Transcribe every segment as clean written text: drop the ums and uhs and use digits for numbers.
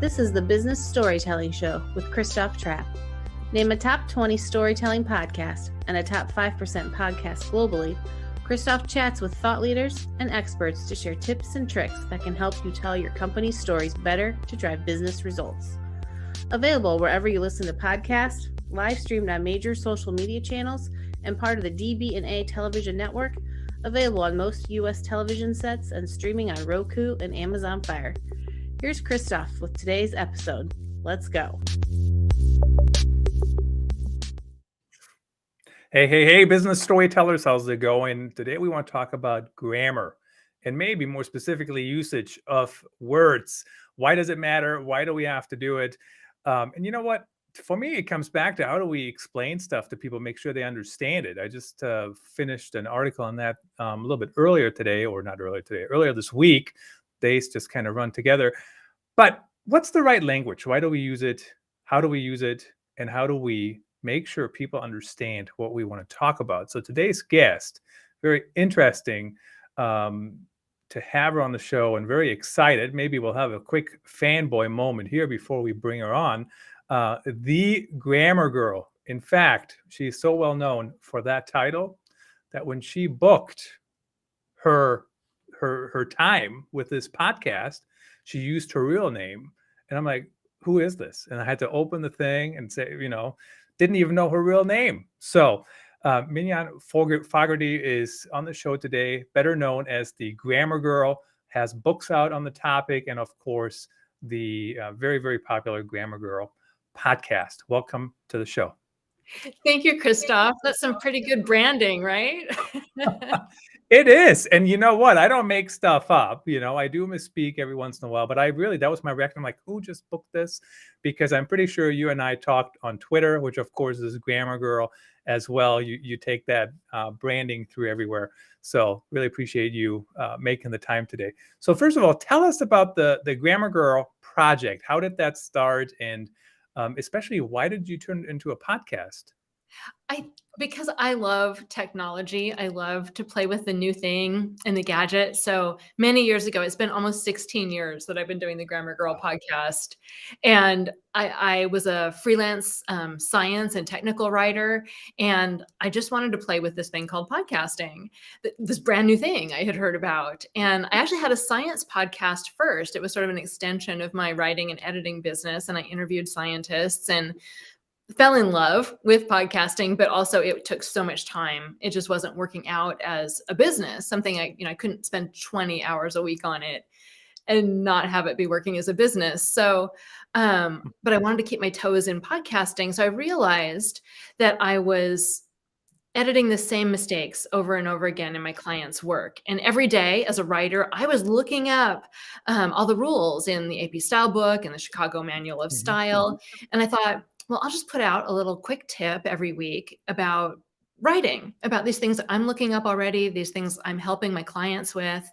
This is the Business Storytelling Show with Christoph Trapp. Name a top 20 storytelling podcast and a top 5% podcast globally. Christoph chats with thought leaders and experts to share tips and tricks that can help you tell your company's stories better to drive business results. Available wherever you listen to podcasts, live streamed on major social media channels, and part of the DB&A television network, available on most U.S. television sets and streaming on Roku and Amazon Fire. Here's Christoph with today's episode. Let's go. Hey, business storytellers, how's it going? Today we want to talk about grammar and maybe more specifically usage of words. Why does it matter? Why do we have to do it? And you know what? For me, it comes back to how do we explain stuff to people, make sure they understand it. I just finished an article on that a little bit earlier this week. Days just kind of run together. But what's the right language? Why do we use it? How do we use it? And how do we make sure people understand what we want to talk about? So today's guest, very interesting to have her on the show and very excited. Maybe we'll have a quick fanboy moment here before we bring her on. The Grammar Girl. In fact, she's so well known for that title that when she booked her time with this podcast, she used her real name. And I'm like, who is this? And I had to open the thing and say, didn't even know her real name. So Mignon Fogarty is on the show today, better known as the Grammar Girl, has books out on the topic, and of course, the very, very popular Grammar Girl podcast. Welcome to the show. Thank you, Christoph. That's some pretty good branding, right? It is. And you know what? I don't make stuff up. I do misspeak every once in a while, but that was my reaction. I'm like, who just booked this? Because I'm pretty sure you and I talked on Twitter, which of course is Grammar Girl as well. You take that branding through everywhere. So really appreciate you making the time today. So first of all, tell us about the Grammar Girl project. How did that start? And especially, why did you turn it into a podcast? Because I love technology. I love to play with the new thing and the gadget. So many years ago, it's been almost 16 years that I've been doing the Grammar Girl podcast. And I was a freelance science and technical writer. And I just wanted to play with this thing called podcasting, this brand new thing I had heard about. And I actually had a science podcast first. It was sort of an extension of my writing and editing business. And I interviewed scientists and fell in love with podcasting, but also it took so much time. It just wasn't working out as a business, something I couldn't spend 20 hours a week on it and not have it be working as a business. So, but I wanted to keep my toes in podcasting. So I realized that I was editing the same mistakes over and over again in my clients' work. And every day as a writer, I was looking up all the rules in the AP Style book and the Chicago Manual of Style. And I thought, well, I'll just put out a little quick tip every week about writing, about these things that I'm looking up already, these things I'm helping my clients with.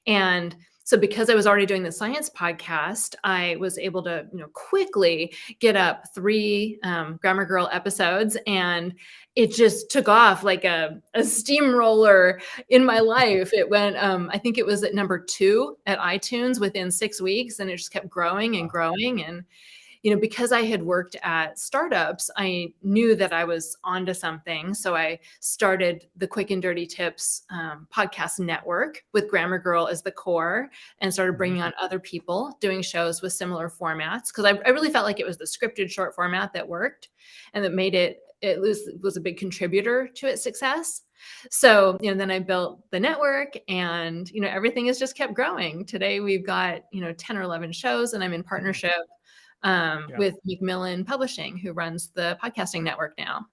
And so because I was already doing the science podcast, I was able to quickly get up 3 Grammar Girl episodes, and it just took off like a steamroller in my life. It went, I think it was at number 2 at iTunes within 6 weeks, and it just kept growing and growing. And because I had worked at startups, I knew that I was onto something. So I started the Quick and Dirty Tips podcast network with Grammar Girl as the core, and started bringing on other people doing shows with similar formats. Because I really felt like it was the scripted short format that worked, and that made it was a big contributor to its success. So, then I built the network, and, everything has just kept growing. Today we've got, 10 or 11 shows, and I'm in partnership with Macmillan Publishing, who runs the podcasting network now.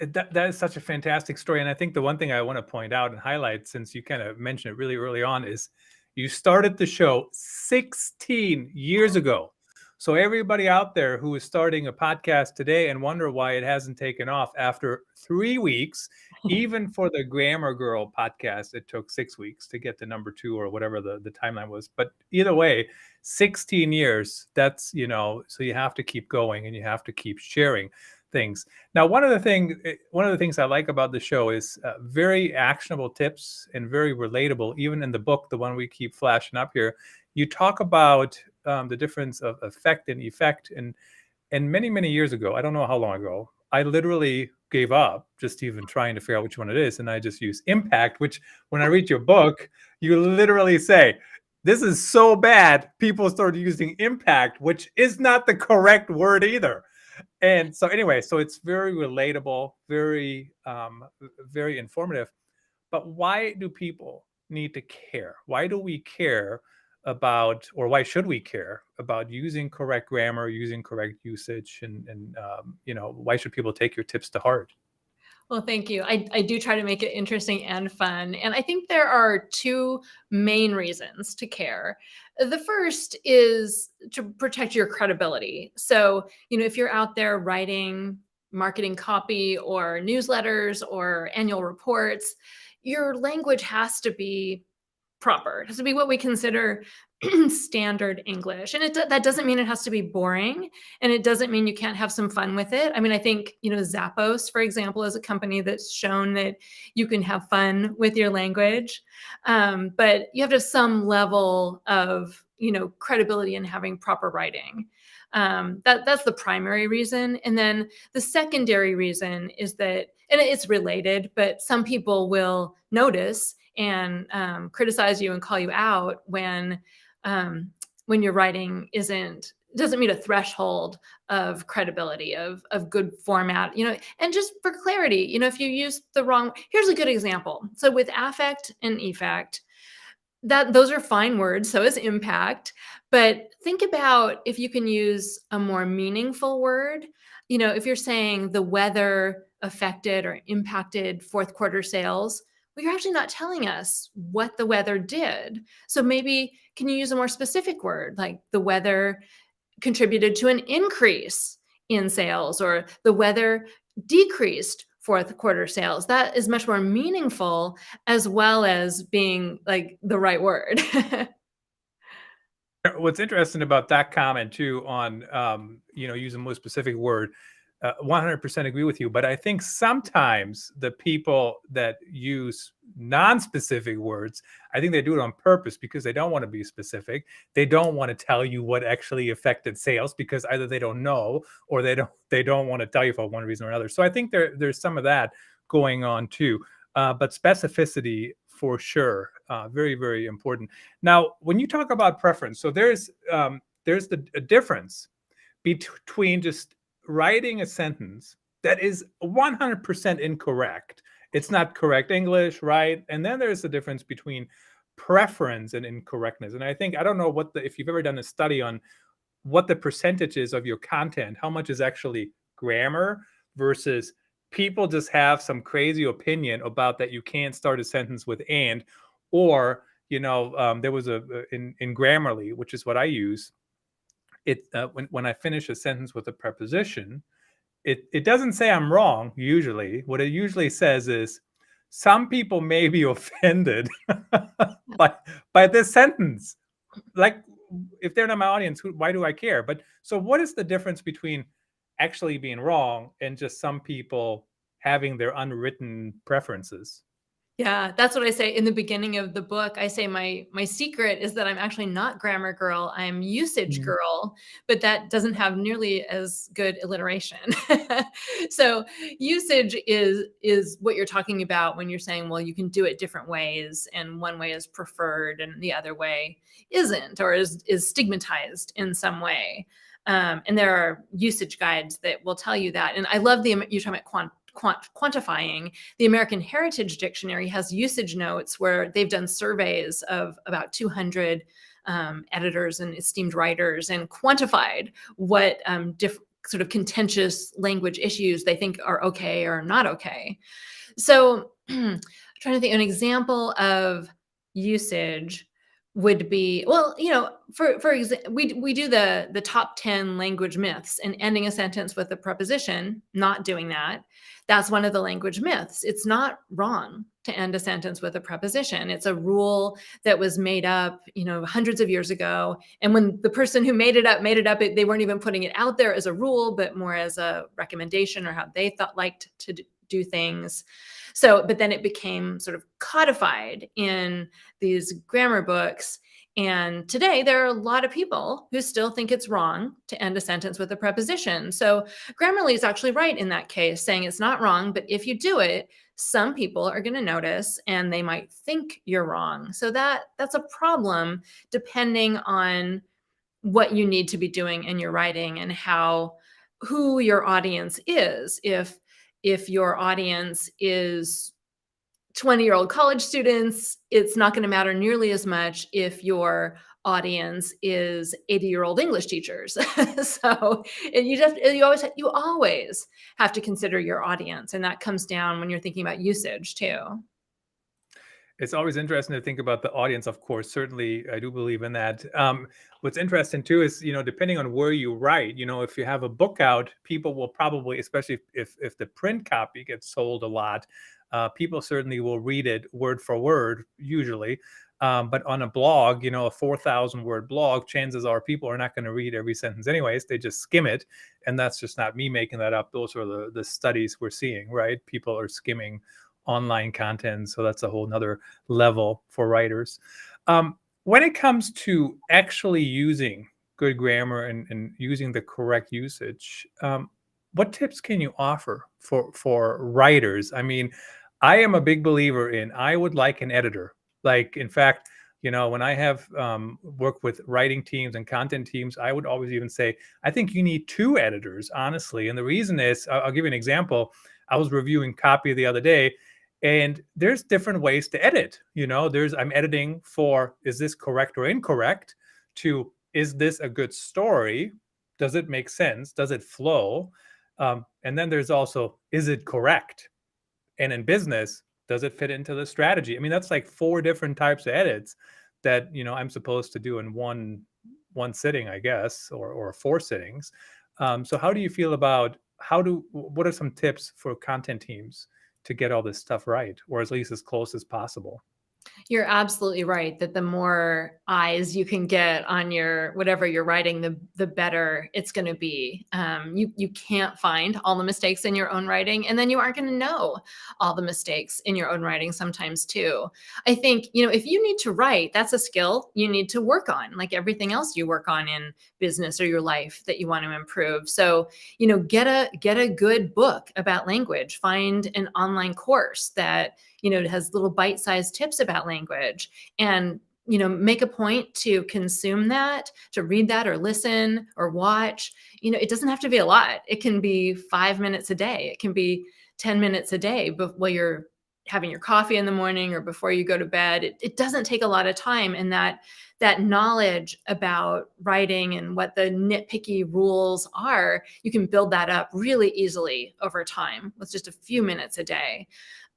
That is such a fantastic story. And I think the one thing I want to point out and highlight, since you kind of mentioned it really early on, is you started the show 16 years ago. So everybody out there who is starting a podcast today and wonder why it hasn't taken off after 3 weeks, even for the Grammar Girl podcast, it took 6 weeks to get to number 2 or whatever the timeline was. But either way, 16 years, that's, so you have to keep going and you have to keep sharing things. Now, one of the things I like about the show is very actionable tips and very relatable. Even in the book, the one we keep flashing up here, you talk about the difference of effect and effect. And many, many years ago, I don't know how long ago, I literally gave up just even trying to figure out which one it is. And I just use impact, which when I read your book, you literally say, this is so bad. People started using impact, which is not the correct word either. And so anyway, so it's very relatable, very, very informative. But why do people need to care? Why do we care about, or why should we care about using correct grammar, using correct usage, and why should people take your tips to heart? Well, thank you. I do try to make it interesting and fun. And I think there are two main reasons to care. The first is to protect your credibility. So, if you're out there writing marketing copy or newsletters or annual reports, your language has to be proper. It has to be what we consider standard English. And that doesn't mean it has to be boring. And it doesn't mean you can't have some fun with it. I mean, I think, Zappos, for example, is a company that's shown that you can have fun with your language. But you have to have some level of, credibility in having proper writing. That's the primary reason. And then the secondary reason is that, and it's related, but some people will notice and criticize you and call you out when your writing doesn't meet a threshold of credibility, of good format, and just for clarity, if you use the wrong, here's a good example. So with affect and effect, those are fine words, so is impact. But think about if you can use a more meaningful word. If you're saying the weather affected or impacted fourth quarter sales, well, you're actually not telling us what the weather did. So maybe can you use a more specific word, like the weather contributed to an increase in sales, or the weather decreased fourth quarter sales? That is much more meaningful, as well as being like the right word. What's interesting about that comment too on using a more specific word, 100% agree with you. But I think sometimes the people that use non-specific words, I think they do it on purpose because they don't want to be specific. They don't want to tell you what actually affected sales because either they don't know or they don't want to tell you for one reason or another. So I think there's some of that going on too. But specificity for sure, very, very important. Now, when you talk about preference, so there's a difference between just writing a sentence that is 100% incorrect. It's not correct English, right? And then there's a difference between preference and incorrectness. And I don't know if you've ever done a study on what the percentages of your content, how much is actually grammar versus people just have some crazy opinion about that you can't start a sentence with and, or, there was in Grammarly, which is what I use. When I finish a sentence with a preposition, it doesn't say I'm wrong. Usually what it usually says is some people may be offended by this sentence. Like, if they're not my audience, why do I care? But so what is the difference between actually being wrong and just some people having their unwritten preferences? Yeah, that's what I say in the beginning of the book. I say my secret is that I'm actually not grammar girl, I'm usage girl, but that doesn't have nearly as good alliteration. So usage is what you're talking about when you're saying, well, you can do it different ways, and one way is preferred and the other way isn't, or is stigmatized in some way. And there are usage guides that will tell you that. And I love you're talking about quantifying. The American Heritage Dictionary has usage notes where they've done surveys of about 200 editors and esteemed writers and quantified what sort of contentious language issues they think are okay or not okay. So trying to think, an example of usage would be, well, for example, we do the top 10 language myths, and ending a sentence with a preposition, not doing that. That's one of the language myths. It's not wrong to end a sentence with a preposition. It's a rule that was made up, hundreds of years ago. And when the person who made it up, they weren't even putting it out there as a rule, but more as a recommendation or how they liked to do things. So, but then it became sort of codified in these grammar books. And today, there are a lot of people who still think it's wrong to end a sentence with a preposition. So Grammarly is actually right in that case, saying it's not wrong, but if you do it, some people are going to notice and they might think you're wrong. So that's a problem depending on what you need to be doing in your writing and who your audience is. If your audience is 20-year-old college students, it's not going to matter nearly as much if your audience is 80-year-old English teachers. So you always have to consider your audience, and that comes down when you're thinking about usage too. It's always interesting to think about the audience, of course. Certainly, I do believe in that. What's interesting too is, depending on where you write, if you have a book out, people will probably, especially if the print copy gets sold a lot, people certainly will read it word for word, usually. But on a blog, a 4,000 word blog, chances are people are not going to read every sentence anyways. They just skim it. And that's just not me making that up. Those are the studies we're seeing, right? People are skimming online content. So that's a whole nother level for writers. When it comes to actually using good grammar and using the correct usage, what tips can you offer for writers? I mean, I am a big believer in, I would like an editor. Like, in fact, when I have worked with writing teams and content teams, I would always even say, I think you need 2 editors, honestly. And the reason is, I'll give you an example. I was reviewing copy the other day, and there's different ways to edit. I'm editing for, is this correct or incorrect, to, is this a good story? Does it make sense? Does it flow? And then there's also, is it correct? And in business, does it fit into the strategy? I mean, that's like 4 different types of edits that, I'm supposed to do in one sitting, I guess, or 4 sittings. So how do you feel about, what are some tips for content teams to get all this stuff right, or at least as close as possible? You're absolutely right that the more eyes you can get on your whatever you're writing, the better it's going to be. You can't find all the mistakes in your own writing, and then you aren't going to know all the mistakes in your own writing sometimes too. I think if you need to write, that's a skill you need to work on, like everything else you work on in business or your life that you want to improve. So get a good book about language. Find an online course that it has little bite-sized tips about language, and make a point to consume that, to read that or listen or watch. It doesn't have to be a lot. It can be 5 minutes a day. It can be 10 minutes a day, but while you're having your coffee in the morning or before you go to bed. It doesn't take a lot of time, and that knowledge about writing and what the nitpicky rules are, you can build that up really easily over time with just a few minutes a day.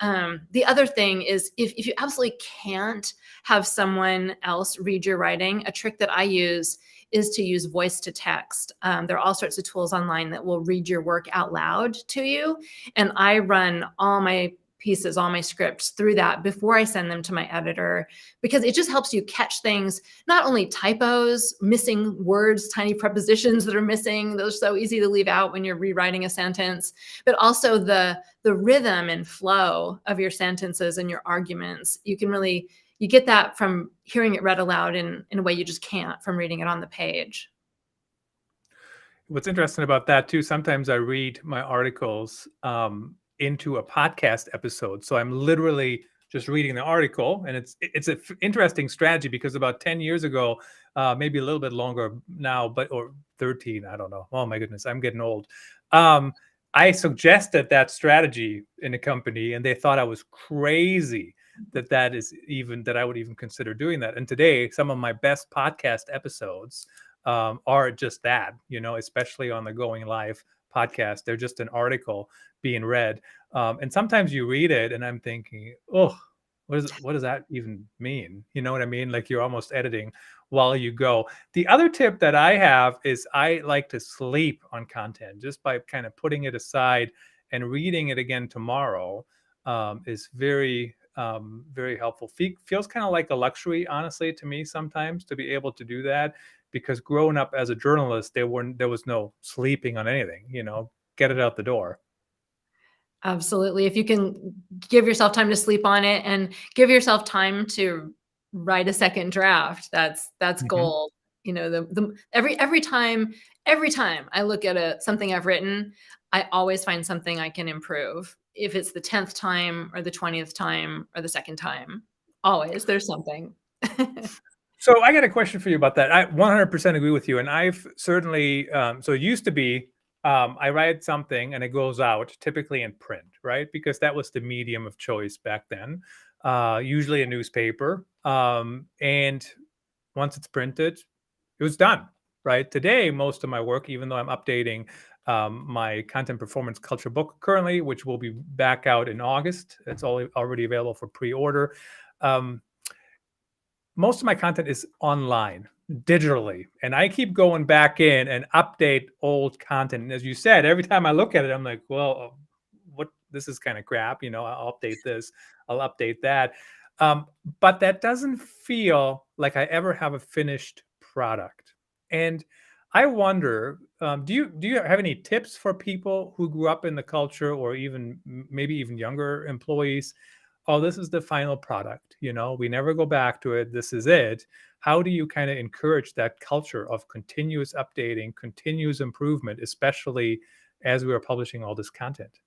The other thing is, if you absolutely can't have someone else read your writing, a trick that I use is to use voice to text. There are all sorts of tools online that will read your work out loud to you. And I run all my pieces, all my scripts through that before I send them to my editor, because it just helps you catch things, not only typos, missing words, tiny prepositions that are missing. Those are so easy to leave out when you're rewriting a sentence, but also the rhythm and flow of your sentences and your arguments. You get that from hearing it read aloud in a way you just can't from reading it on the page. What's interesting about that too, sometimes I read my articles into a podcast episode. So I'm literally just reading the article, and it's an interesting strategy, because about 10 years ago, maybe a little bit longer now, or 13, I don't know. Oh my goodness, I'm getting old. I suggested that strategy in a company, and they thought I was crazy that I would even consider doing that. And today, some of my best podcast episodes are just that, especially on the Going Live podcast. They're just an article being read. And sometimes you read it and I'm thinking, oh, what does that even mean? You know what I mean? Like, you're almost editing while you go. The other tip that I have is, I like to sleep on content just by kind of putting it aside and reading it again tomorrow. Is very, very helpful. Feels kind of like a luxury, honestly, to me sometimes, to be able to do that, because growing up as a journalist, there was no sleeping on anything, get it out the door. Absolutely. If you can give yourself time to sleep on it and give yourself time to write a second draft. That's Mhm. gold. You know, every time I look at something I've written, I always find something I can improve. If it's the 10th time or the 20th time or the second time, always there's something. So I got a question for you about that. I 100% agree with you, and I've certainly so it used to be I write something and it goes out typically in print, right? Because that was the medium of choice back then, usually a newspaper. And once it's printed, it was done, right? Today, most of my work, even though I'm updating my content performance culture book currently, which will be back out in August, it's already available for pre-order. Um, most of my content is online digitally, and I keep going back in and update old content. And as you said, every time I look at it, I'm like, well, what, this is kind of crap, I'll update this, I'll update that. um, but that doesn't feel like I ever have a finished product. And I wonder, do you have any tips for people who grew up in the culture, or even maybe even younger employees? Oh, this is the final product. We never go back to it. This is it. How do you kind of encourage that culture of continuous updating, continuous improvement, especially as we are publishing all this content?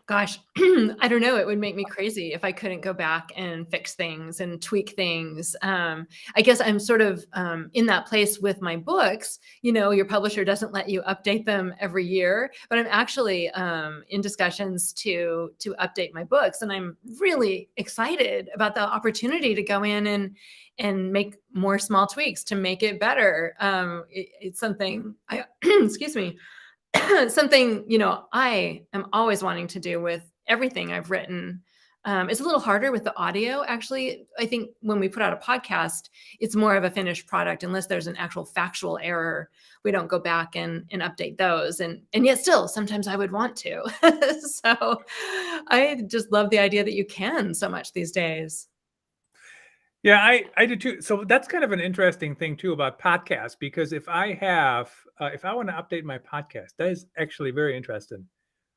Gosh, I don't know. It would make me crazy if I couldn't go back and fix things and tweak things. I guess I'm sort of in that place with my books. Your publisher doesn't let you update them every year, but I'm actually in discussions to update my books, and I'm really excited about the opportunity to go in and make more small tweaks to make it better. It's something I excuse me. Something I am always wanting to do with everything I've written. It's a little harder with the audio. Actually, I think when we put out a podcast, it's more of a finished product. Unless there's an actual factual error, we don't go back and update those. And yet still, sometimes I would want to. So I just love the idea that you can so much these days. Yeah, I do too. So that's kind of an interesting thing too about podcasts, because if I want to update my podcast, that is actually very interesting.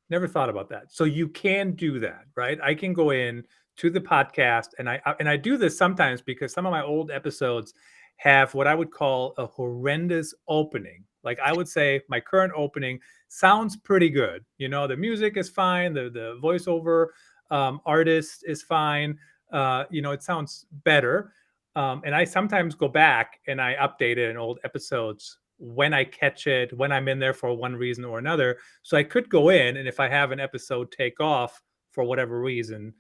Never thought about that. So you can do that, right? I can go in to the podcast, and I do this sometimes because some of my old episodes have what I would call a horrendous opening. Like, I would say my current opening sounds pretty good. The music is fine, the voiceover artist is fine. It sounds better. And I sometimes go back and I update it in old episodes when I catch it, when I'm in there for one reason or another. So I could go in, and if I have an episode take off for whatever reason,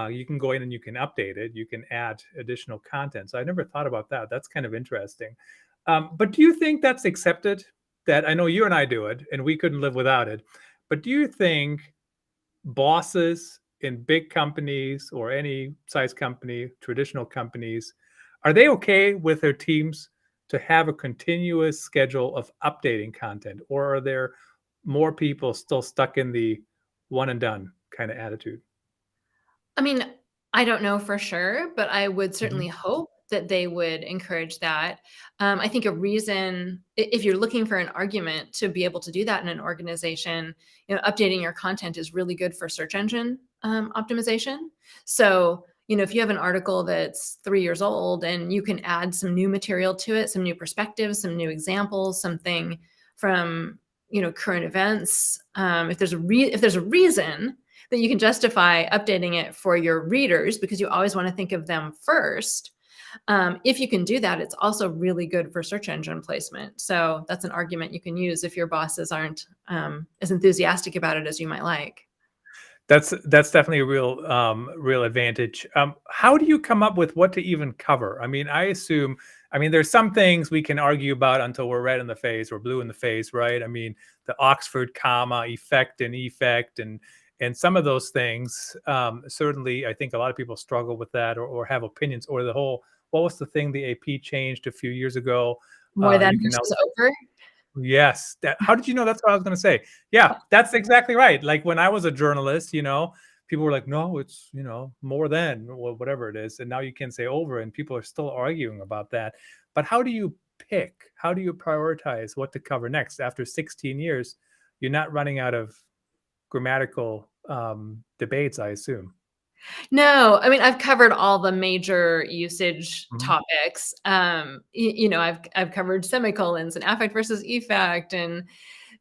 you can go in and you can update it. You can add additional content. So I never thought about that. That's kind of interesting. But do you think that's accepted? That, I know you and I do it, and we couldn't live without it. But do you think bosses in big companies, or any size company, traditional companies, are they okay with their teams to have a continuous schedule of updating content? Or are there more people still stuck in the one and done kind of attitude? I mean, I don't know for sure, but I would Mhm. certainly hope that they would encourage that. I think a reason, if you're looking for an argument to be able to do that in an organization, updating your content is really good for search engine optimization. So, if you have an article that's 3 years old and you can add some new material to it, some new perspectives, some new examples, something from current events. If there's a reason that you can justify updating it for your readers, because you always want to think of them first. If you can do that, it's also really good for search engine placement. So that's an argument you can use if your bosses aren't as enthusiastic about it as you might like. That's definitely a real advantage. How do you come up with what to even cover? I mean, there's some things we can argue about until we're red in the face or blue in the face, right? I mean, the Oxford comma effect and effect, and some of those things. Certainly, I think a lot of people struggle with that, or have opinions, or the whole, what was the thing the AP changed a few years ago? More than You can now. versus over. Yes. How did you know that's what I was going to say? Yeah, that's exactly right. Like, when I was a journalist, people were like, no, it's, more than, or whatever it is. And now you can say over, and people are still arguing about that. But how do you pick? How do you prioritize what to cover next? After 16 years, you're not running out of grammatical debates, I assume. No, I mean, I've covered all the major usage Mhm. topics. I've covered semicolons and affect versus effect and,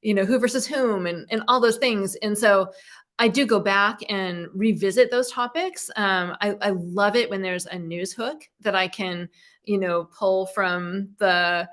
who versus whom and all those things. And so I do go back and revisit those topics. I love it when there's a news hook that I can, pull from an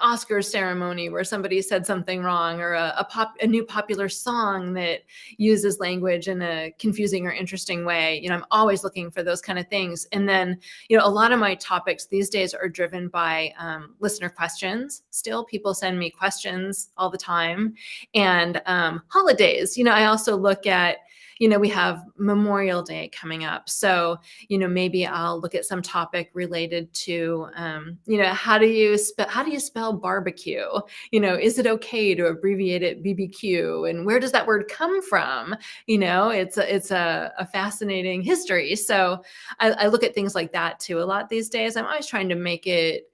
Oscar ceremony where somebody said something wrong, or a new popular song that uses language in a confusing or interesting way. I'm always looking for those kind of things. And then, a lot of my topics these days are driven by listener questions. Still, people send me questions all the time. And holidays, I also look at, we have Memorial Day coming up. So, maybe I'll look at some topic related to, how do you spell barbecue? Is it okay to abbreviate it BBQ? And where does that word come from? It's a fascinating history. So I look at things like that too a lot these days. I'm always trying to make it,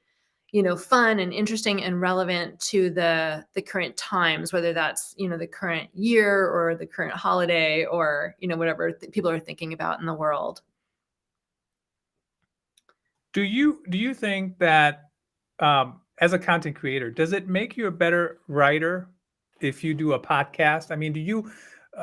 fun and interesting and relevant to the current times, whether that's, the current year or the current holiday or, whatever people are thinking about in the world. Do you think that as a content creator, does it make you a better writer if you do a podcast? I mean,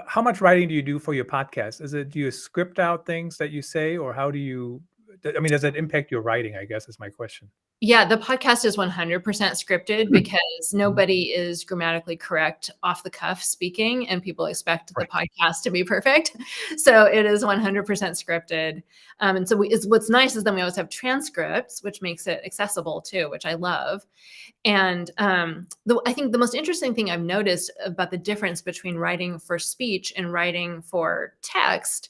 how much writing do you do for your podcast? Do you script out things that you say, or how do you? I mean, does it impact your writing? I guess is my question. Yeah, the podcast is 100% scripted because Mhm. nobody is grammatically correct off the cuff speaking, and people expect the Right. podcast to be perfect. So it is 100% scripted. And so what's nice is then we always have transcripts, which makes it accessible too, which I love. And I think the most interesting thing I've noticed about the difference between writing for speech and writing for text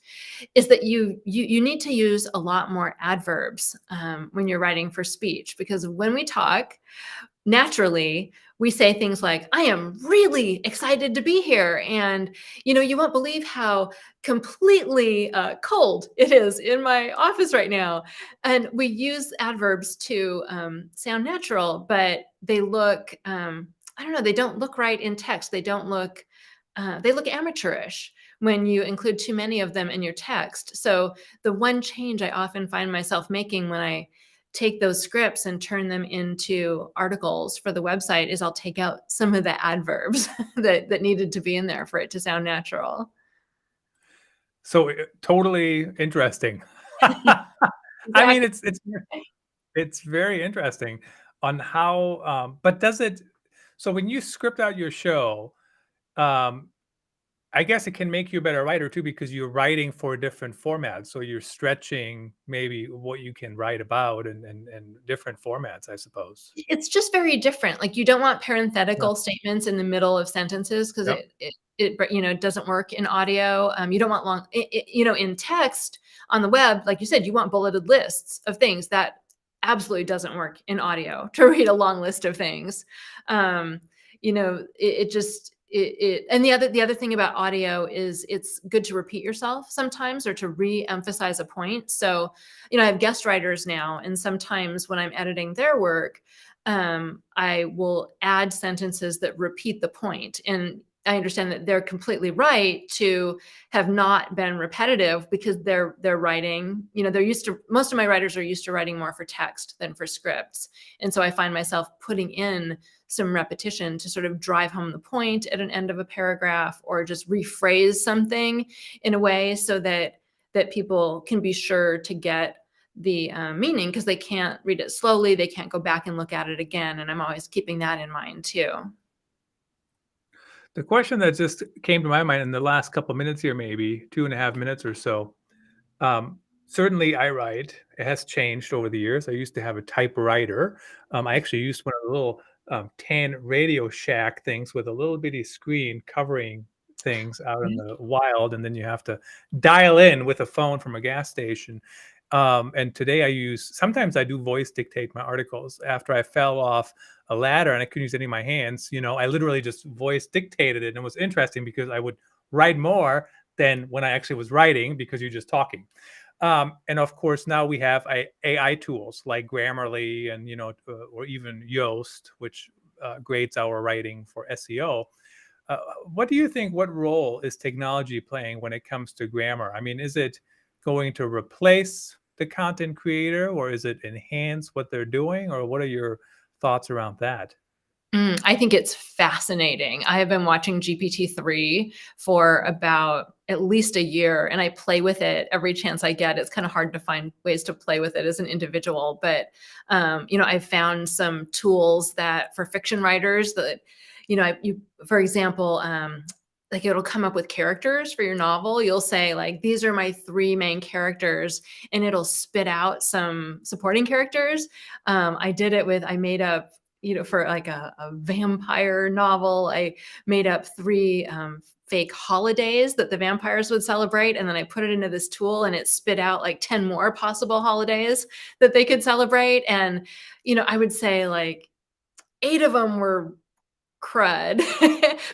is that you need to use a lot more adverbs when you're writing for speech, because when we talk, naturally we say things like, I am really excited to be here, and you won't believe how completely cold it is in my office right now. And we use adverbs to sound natural, but they look I don't know, they don't look right in text. They look amateurish when you include too many of them in your text. So the one change I often find myself making when I take those scripts and turn them into articles for the website is I'll take out some of the adverbs that needed to be in there for it to sound natural. So totally interesting. I mean, Exactly. it's very interesting on how. But does it? So when you script out your show, um, I guess it can make you a better writer too, because you're writing for different formats. So you're stretching maybe what you can write about and different formats, I suppose. It's just very different. Like, you don't want Yeah. parenthetical statements in the middle of sentences because Yep. it doesn't work in audio. You don't want long, in text on the web, like you said, you want bulleted lists of things. That absolutely doesn't work in audio to read a long list of things. It just and the other thing about audio is it's good to repeat yourself sometimes, or to re-emphasize a point. So, I have guest writers now, and sometimes when I'm editing their work, I will add sentences that repeat the point. And I understand that they're completely right to have not been repetitive, because they're writing, they're used to, most of my writers are used to writing more for text than for scripts. And so I find myself putting in some repetition to sort of drive home the point at an end of a paragraph, or just rephrase something in a way so that people can be sure to get the meaning, because they can't read it slowly, they can't go back and look at it again. And I'm always keeping that in mind too. The question that just came to my mind in the last couple minutes here, maybe 2.5 minutes or so. Certainly, I write. It has changed over the years. I used to have a typewriter. I actually used one of the little tan Radio Shack things with a little bitty screen covering things out in the wild, and then you have to dial in with a phone from a gas station. And today sometimes I do voice dictate my articles after I fell off a ladder and I couldn't use any of my hands. I literally just voice dictated it. And it was interesting because I would write more than when I actually was writing, because you're just talking. And of course, now we have AI tools like Grammarly and, or even Yoast, which grades our writing for SEO. What do you think? What role is technology playing when it comes to grammar? I mean, is it going to replace the content creator, or is it enhance what they're doing, or what are your thoughts around that? I think it's fascinating. I have been watching GPT-3 for about at least a year, and I play with it every chance I get. It's kind of hard to find ways to play with it as an individual, but I've found some tools that for fiction writers that, for example, like it'll come up with characters for your novel. You'll say like, these are my 3 main characters, and it'll spit out some supporting characters. I made up, for like a vampire novel, I made up 3 fake holidays that the vampires would celebrate. And then I put it into this tool, and it spit out like 10 more possible holidays that they could celebrate. And, I would say like 8 of them were crud,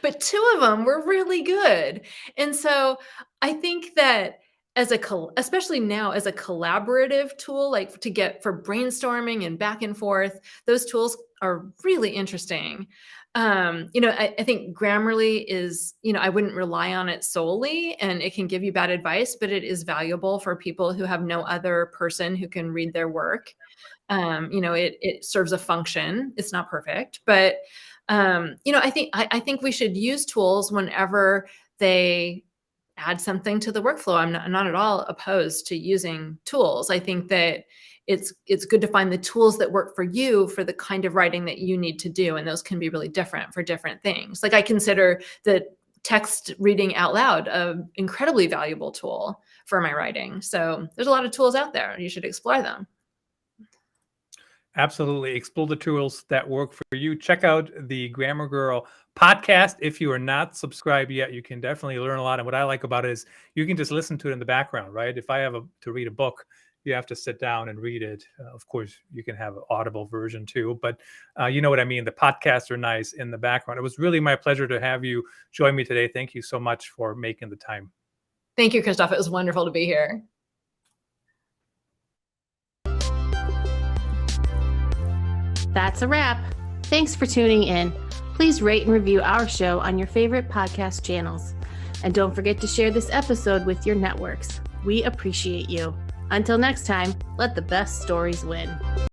but 2 of them were really good. And so I think that especially now as a collaborative tool, like to get for brainstorming and back and forth, those tools are really interesting. I think Grammarly is, I wouldn't rely on it solely, and it can give you bad advice, but it is valuable for people who have no other person who can read their work. It serves a function. It's not perfect, but I think we should use tools whenever they add something to the workflow. I'm not at all opposed to using tools. I think that it's good to find the tools that work for you for the kind of writing that you need to do, and those can be really different for different things. Like I consider the text reading out loud an incredibly valuable tool for my writing. So there's a lot of tools out there. You should explore them. Absolutely. Explore the tools that work for you. Check out the Grammar Girl podcast. If you are not subscribed yet, you can definitely learn a lot. And what I like about it is you can just listen to it in the background, right? If I have to read a book, you have to sit down and read it. Of course, you can have an audible version too, but you know what I mean? The podcasts are nice in the background. It was really my pleasure to have you join me today. Thank you so much for making the time. Thank you, Christoph. It was wonderful to be here. That's a wrap. Thanks for tuning in. Please rate and review our show on your favorite podcast channels. And don't forget to share this episode with your networks. We appreciate you. Until next time, let the best stories win.